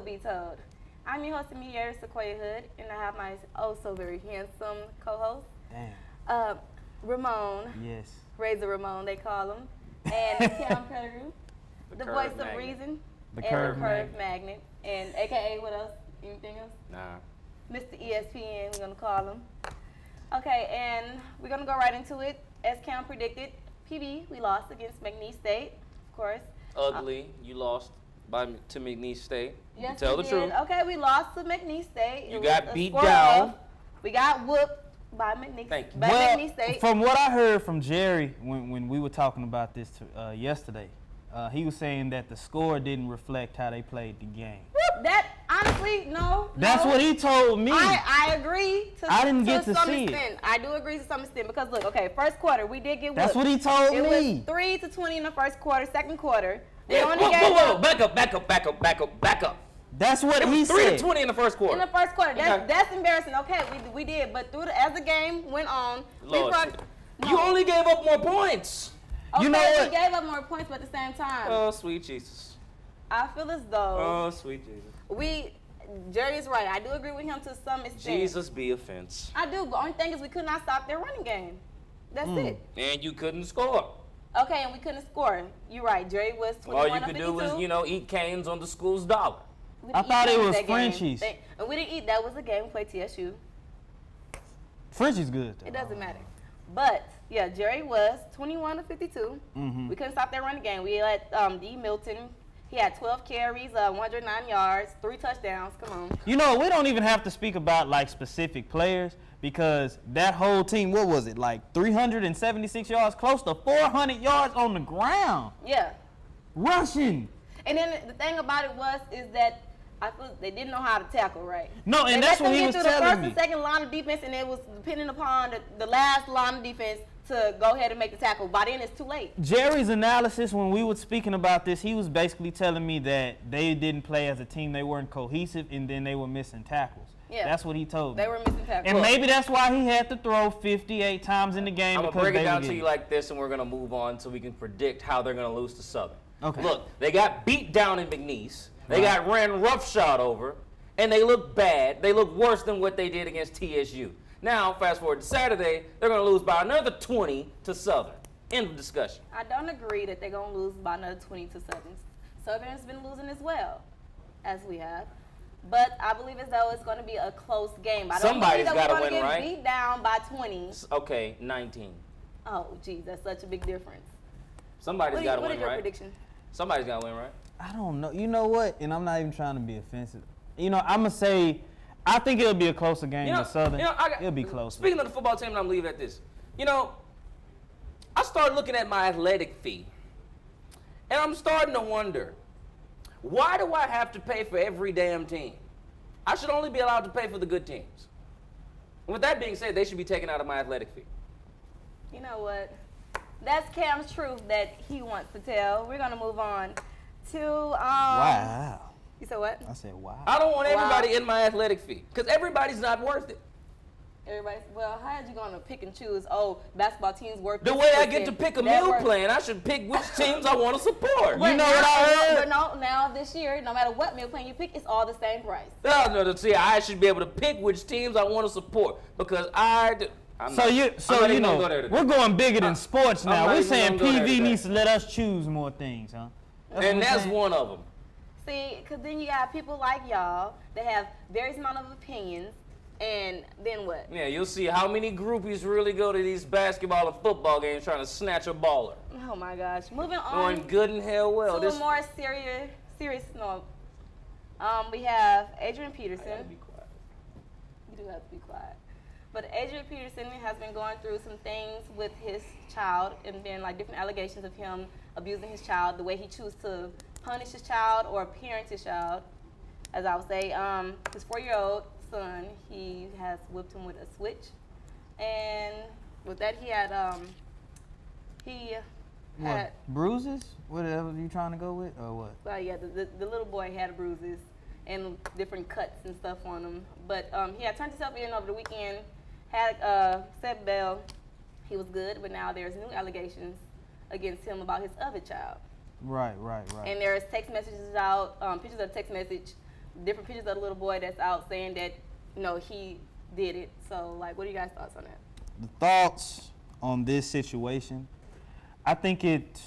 be told. I'm your host, Amelia Sequoia Hood, and I have my oh so very handsome co-host. Damn. Ramon. Yes. Razor Ramon, they call him. And Cam Pettigrew, the voice of magnet. reason. The and curve the curve magnet. And AKA what else? Anything else? Nah. Mr. ESPN, we're gonna call him. Okay, and we're gonna go right into it. As Cam predicted, PB, we lost against McNeese State, of course. Ugly. You lost to McNeese State. Yes, Tell we the did. truth. Okay, we lost to McNeese State. You It got was a beat score down. of- We got whooped by McNeese. Thank you. By McNeese State. From what I heard from Jerry when we were talking about this yesterday, he was saying that the score didn't reflect how they played the game. That honestly, no. That's no. what he told me. I agree to I didn't get to some see it. extent. I do agree to some extent because look, okay, first quarter we did get whooped. That's what he told It me. was 3-20 in the first quarter. Second quarter, they Yeah, only whoa, gave whoa, whoa. up Back up. That's what It he was 3 said. to 20 in the first quarter. in the first quarter. Okay. That's embarrassing. Okay, we did, but as the game went on, Lord, no. you only gave up more points. Okay, You know what? we gave up more points, but at the same time, Oh, sweet Jesus. I feel as though Oh, sweet Jesus. Jerry is right. I do agree with him to some extent. Jesus be offense. I do, but only thing is we could not stop their running game. That's it. And you couldn't score. Okay, and we couldn't score. You're right. Jerry was 21 All you of could 52. do was, eat canes on the school's dollar. We I didn't thought eat it that was game. Frenchies. And we didn't eat. That was the game we played TSU. French is good. Though. It doesn't matter. But yeah, Jerry was 21 of 52. Mhm. We couldn't stop their running game. We let D. Milton. He had 12 carries, 109 yards, 3 touchdowns. Come on. You know, we don't even have to speak about like specific players because that whole team, what was it, like 376 yards, close to 400 yards on the ground, Yeah. rushing. And then the thing about it is that I feel they didn't know how to tackle right. No, and They that's let what them he get was through the telling first me. and second line of defense, and it was depending upon the last line of defense to go ahead and make the tackle. By then, it's too late. Jerry's analysis when we were speaking about this, he was basically telling me that they didn't play as a team, they weren't cohesive, and then they were missing tackles. Yeah. That's what he told me. They were missing tackles. And maybe that's why he had to throw 58 times in the game I'm going to because break they it were down to getting- you like this, and we're going to move on so we can predict how they're going to lose to Southern. Okay. Look, they got beat down in McNeese. They Right. got ran roughshod over, and they look bad. They look worse than what they did against TSU. Now, fast forward to Saturday, they're going to lose by another 20 to Southern. End of discussion. I don't agree that they're going to lose by another 20 to Southern. Southern's been losing as well, as we have. But I believe as though it's going to be a close game. I don't Somebody's believe that gotta we're going to win, get right? beat down by 20. Okay, 19. Oh, geez, that's such a big difference. Somebody's got to What win, is your right? prediction? Somebody's got to win, right? I don't know. You know what? And I'm not even trying to be offensive. You know, I'm going to say, I think it'll be a closer game than Southern. It'll be closer. Speaking of the football team, and I'm leaving at this. I started looking at my athletic fee, and I'm starting to wonder, why do I have to pay for every damn team? I should only be allowed to pay for the good teams. And with that being said, they should be taken out of my athletic fee. You know what? That's Cam's truth that he wants to tell. We're going to move on to... Wow. You said what? I said, wow. I don't want Wow. everybody in my athletic fee, because everybody's not worth it. Everybody's, well, how are you going to pick and choose? Oh, basketball teams work. The this way I percent, get to pick a that meal works. plan, I should pick which teams I want to support. But You know what I heard? But now this year, no matter what meal plan you pick, it's all the same price. No, see, I should be able to pick which teams I want to support because I'm So not- you, I'm so not you even gonna know, go there today. we're going bigger than sports I'm now. not We're even saying gonna go there PV today. needs to let us choose more things, huh? and what we're that's saying. one of them. See, because then you got people like y'all that have various amount of opinions, and then what? Yeah, you'll see how many groupies really go to these basketball and football games trying to snatch a baller. Oh my gosh. Moving Knowing on good and hell well. to a more serious note. We have Adrian Peterson. I gotta be quiet. You do have to be quiet. But Adrian Peterson has been going through some things with his child and been like different allegations of him abusing his child, the way he chooses to punish his child or parent his child. As I would say, his 4-year-old son, he has whipped him with a switch. And with that, he had, What, bruises? Whatever you trying to go with, or what? well, yeah, the little boy had bruises and different cuts and stuff on him. But he had turned himself in over the weekend, had set bail. He was good, but now there's new allegations against him about his other child. Right. And there's text messages out, pictures of text message different pictures of the little boy that's out saying that, he did it. So, like, what are you guys' thoughts on that? The thoughts on this situation, I think it's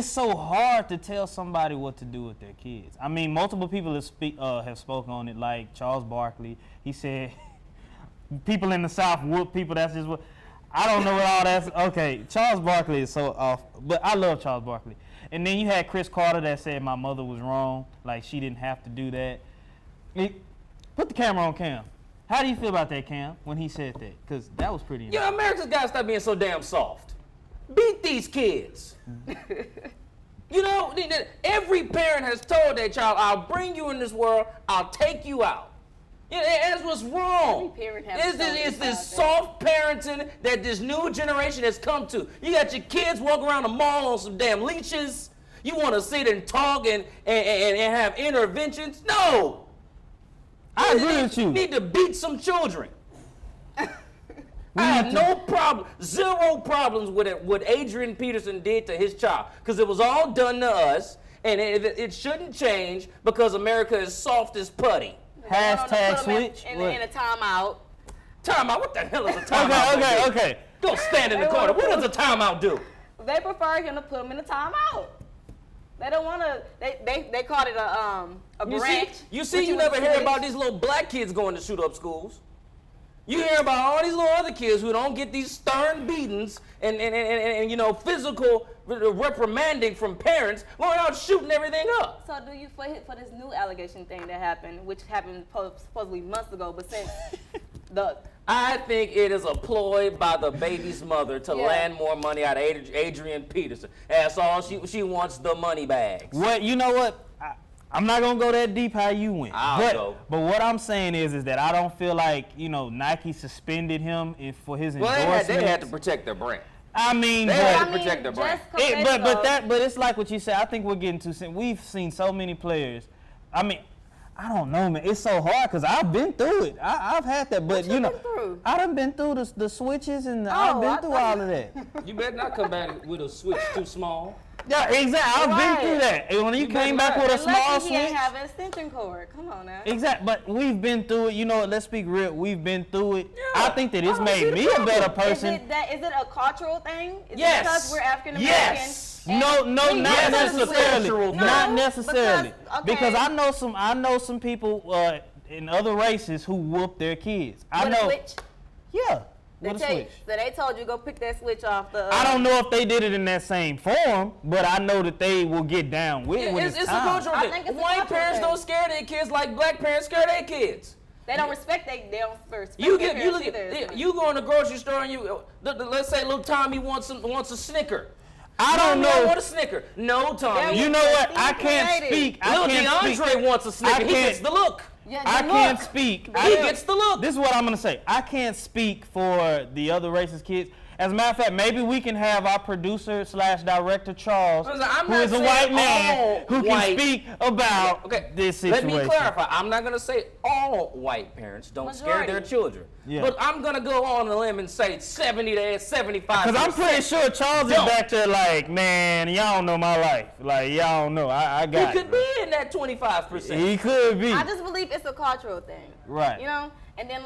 so hard to tell somebody what to do with their kids. I mean, multiple people have spoken on it, like Charles Barkley. He said people in the South whoop people. That's just what. I don't know what all that's. Okay, Charles Barkley is so off, but I love Charles Barkley. And then you had Chris Carter that said my mother was wrong, like she didn't have to do that. Put the camera on Cam. How do you feel about that, Cam, when he said that? Because that was pretty. Yeah, America's got to stop being so damn soft. Beat these kids. Every parent has told their child, I'll bring you in this world, I'll take you out. That's what's wrong. Every parent has It's this soft parenting that this new generation has come to. You got your kids walking around the mall on some damn leashes. You want to sit and talk and have interventions? No. I agree with you. You need to beat some children. I have no problem, zero problems with what Adrian Peterson did to his child, because it was all done to us, and it shouldn't change because America is soft as putty. Hashtag switch. In a timeout. Timeout? What the hell is a timeout? Okay. Go stand in the corner. What does a timeout do? They prefer him to put him in a timeout. They don't want to. They called it a branch. You never hear about these little black kids going to shoot up schools. You hear about all these little other kids who don't get these stern beatings and physical reprimanding from parents, going out shooting everything up. So do you for this new allegation thing that happened, which happened supposedly months ago, but since I think it is a ploy by the baby's mother to land more money out of Adrian Peterson. That's all she wants, the money bags. What you know what? I'm not gonna go that deep how you went. But what I'm saying is that I don't feel like Nike suspended him for his endorsement. They had to protect their brand. I mean, they had to protect their brand. But it's like what you said. I think we're getting too simple. We've seen so many players. I mean, I don't know, man. It's so hard because I've been through it. I've had that, but been through? I done been through the switches and I've been through all of that. You better not come back with a switch too small. Yeah, exactly. I've been through that. And when you came back with a small switch. He ain't have an extension cord. Come on now. Exactly. But we've been through it. You know what? Let's speak real. We've been through it. Yeah. I think that it's made me a better person. Is it a cultural thing? Is Yes. it because we're African American? Yes. No, not necessarily. Not necessarily. Because I know some people in other races who whoop their kids. I know. Switch? Yeah. With a switch. So they told you go pick that switch off the. I don't know if they did it in that same form, but I know that they will get down with it when it's a time. cultural thing. White parents don't scare their kids like black parents scare their kids. They don't respect they don't respect You their parents either. you go in the grocery store and let's say little Tommy wants a Snicker. I don't know. I want a Snicker. No, Tommy. You know what? I can't speak. Little DeAndre wants a Snicker. He gets the look. Yeah, I can't speak. He gets the look. This is what I'm going to say. I can't speak for the other racist kids. As a matter of fact, maybe we can have our producer/director Charles, who is a white man, who can speak about this situation. Let me clarify. I'm not going to say all white parents don't scare their children. Yeah. But I'm going to go on a limb and say 70 to 75%. Because I'm pretty sure Charles is back there like, man, y'all don't know my life. Like, y'all don't know. I got it. He could be in that 25%. He could be. I just believe it's a cultural thing. Right. And then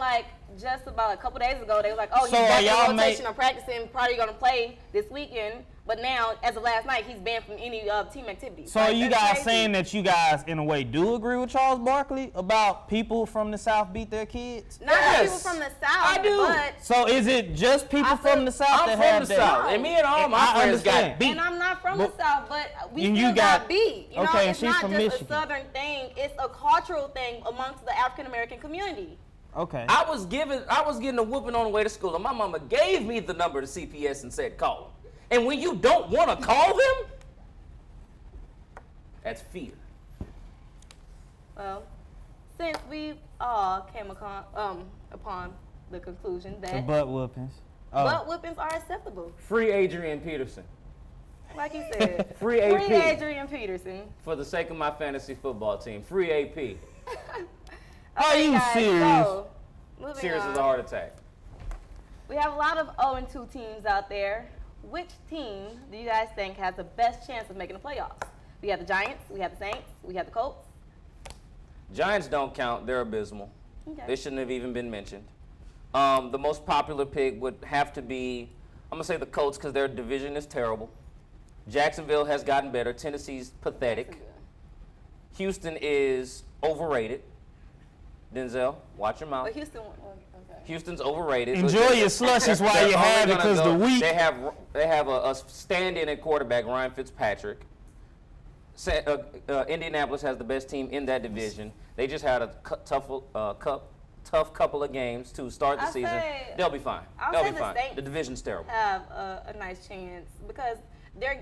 just about a couple days ago, they were like, oh, he's So back in rotation or practicing, probably going to play this weekend. But now, as of last night, he's banned from any team activities. So are you guys saying that you guys, in a way, do agree with Charles Barkley about people from the South beat their kids? Not people from the South, I do. But So is it just people from the South I'm that from have the that? South, and me and all my friends got beat. and I'm not from the South, but we And still you got got- beat. You okay, know, and it's she's not from just Michigan. a Southern thing. It's a cultural thing amongst the African American community. Okay. I was getting a whooping on the way to school, and my mama gave me the number to CPS and said, call them. And when you don't want to call them, that's fear. Well, since we all came upon the conclusion The that butt whoopings. butt whippings are acceptable, Free Adrian Peterson. like you said, Free AP. free Adrian Peterson. For the sake of my fantasy football team. Free AP. Are you guys, serious? So, moving Serious on. as a heart attack. We have a lot of 0-2 teams out there. Which team do you guys think has the best chance of making the playoffs? We have the Giants, we have the Saints, we have the Colts. Giants don't count. They're abysmal. Okay. They shouldn't have even been mentioned. The most popular pick would have to be, I'm going to say the Colts because their division is terrible. Jacksonville has gotten better. Tennessee's pathetic. Houston is overrated. Denzel, watch your mouth. But Houston won. Okay. Houston's overrated. Enjoy your slushies while you have it, because the week. They have a stand-in at quarterback, Ryan Fitzpatrick. Indianapolis has the best team in that division. They just had a tough couple of games to start the season. They'll be fine. They'll be fine. The division's terrible. Have a nice chance because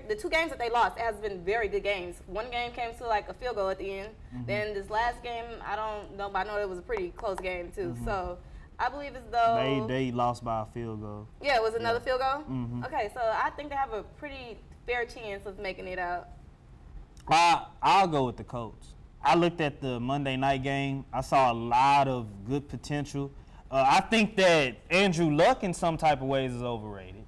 the 2 games that they lost has been very good games. One game came to like a field goal at the end. Then this last game, I don't know, but I know it was a pretty close game too. So I believe as though they lost by a field goal. Yeah, it was another field goal. Okay, so I think they have a pretty fair chance of making it out. I'll go with the Colts. I looked at the Monday night game. I saw a lot of good potential. I think that Andrew Luck in some type of ways is overrated.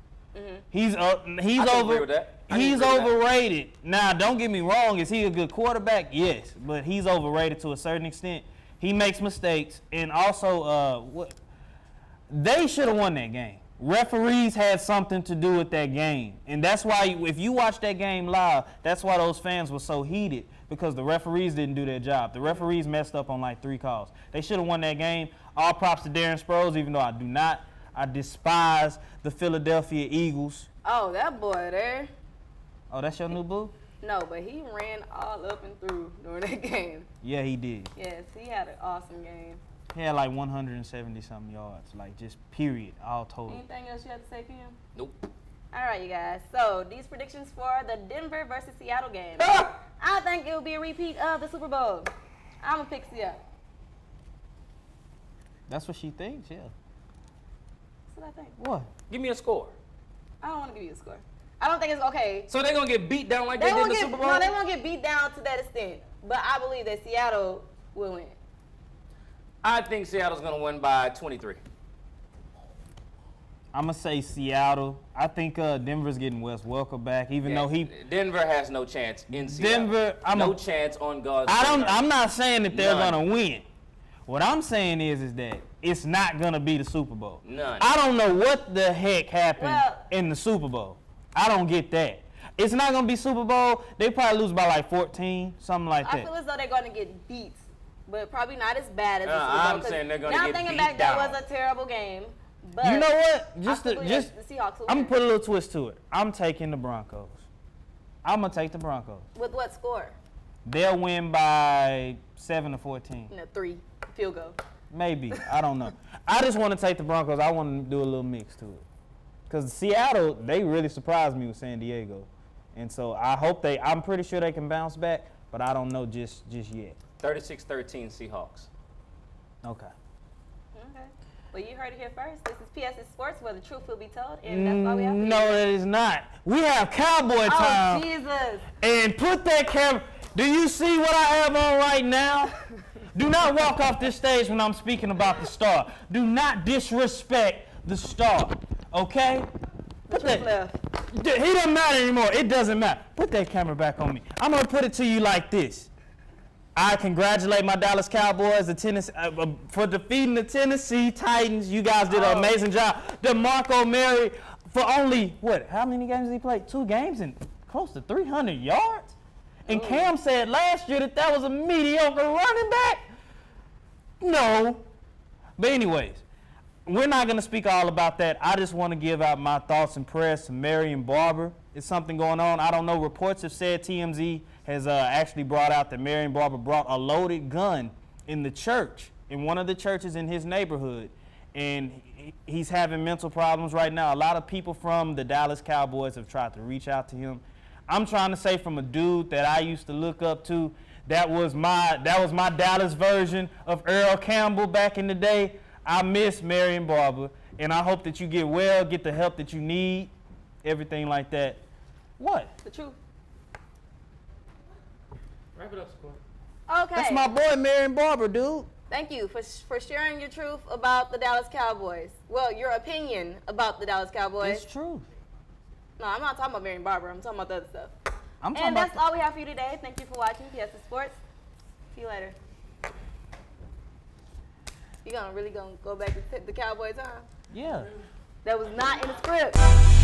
He's agree with that. He's overrated. Now, don't get me wrong. Is he a good quarterback? Yes, but he's overrated to a certain extent. He makes mistakes, and also they should have won that game. Referees had something to do with that game, and that's why if you watch that game live, that's why those fans were so heated, because the referees didn't do their job. The referees messed up on like 3 calls. They should have won that game. All props to Darren Sproles, even though I despise the Philadelphia Eagles. Oh, that boy there. Oh, that's your new boo? No, but he ran all up and through during that game. Yeah, he did. Yes, he had an awesome game. He had like 170-something yards, like just period, all total. Anything else you have to say, Kim? Nope. All right, you guys. So these predictions for the Denver versus Seattle game. I think it will be a repeat of the Super Bowl. I'm going to pick Seattle. That's what she thinks, yeah. That's what I think. What? Give me a score. I don't want to give you a score. I don't think it's okay. So they're going to get beat down like they did in the Super Bowl? No, they won't get beat down to that extent. But I believe that Seattle will win. I think Seattle's going to win by 23. I'm going to say Seattle. I think Denver's getting Wes Welker back, even though Denver has no chance in Seattle. No chance on God's I'm not saying that they're going to win. What I'm saying is that it's not going to be the Super Bowl. None. I don't know what the heck happened in the Super Bowl. I don't get that. It's not going to be Super Bowl. They probably lose by like 14, something like that. I feel as though they're going to get beat, but probably not as bad as the Super Bowl. I'm saying they're going to get beat down. Now thinking back, that was a terrible game. But you know what? the Seahawks will I'm win. going to put a little twist to it. I'm taking the Broncos. I'm going to take the Broncos. With what score? They'll win by 7 to 14. 3 field goal. Maybe. I don't know. I just want to take the Broncos. I want to do a little mix to it. Because Seattle, they really surprised me with San Diego. And so I'm pretty sure they can bounce back, but I don't know just yet. 36-13 Seahawks. Okay. Well, you heard it here first. This is PSS Sports, where the truth will be told, and that's why we have No, it is not. We have Cowboy time. Oh, Jesus. And put that camera. Do you see what I have on right now? Do not walk off this stage when I'm speaking about the star. Do not disrespect the star, okay? Put that. Left. He doesn't matter anymore. It doesn't matter. Put that camera back on me. I'm going to put it to you like this. I congratulate my Dallas Cowboys for defeating the Tennessee Titans. You guys did an amazing job. DeMarco Murray, for only, how many games did he play? 2 games and close to 300 yards? And Cam said last year that was a mediocre running back. No. But anyways, we're not going to speak all about that. I just want to give out my thoughts and prayers to Marion Barber. Is something going on? I don't know. Reports have said TMZ has actually brought out that Marion Barber brought a loaded gun in the church, in one of the churches in his neighborhood. And he's having mental problems right now. A lot of people from the Dallas Cowboys have tried to reach out to him. I'm trying to say, from a dude that I used to look up to, that was my Dallas version of Earl Campbell back in the day. I miss Marion Barber, and I hope that you get well, get the help that you need, everything like that. What? The truth. Wrap it up, Squad. Okay. That's my boy, Marion Barber, dude. Thank you for sharing your truth about the Dallas Cowboys. Well, your opinion about the Dallas Cowboys. It's true. No, I'm not talking about Marion Barber. I'm talking about the other stuff. I'm talking And that's about all we have for you today. Thank you for watching Piazza Sports. See you later. You really gonna go back to the Cowboy time? yeah. That was not in the script.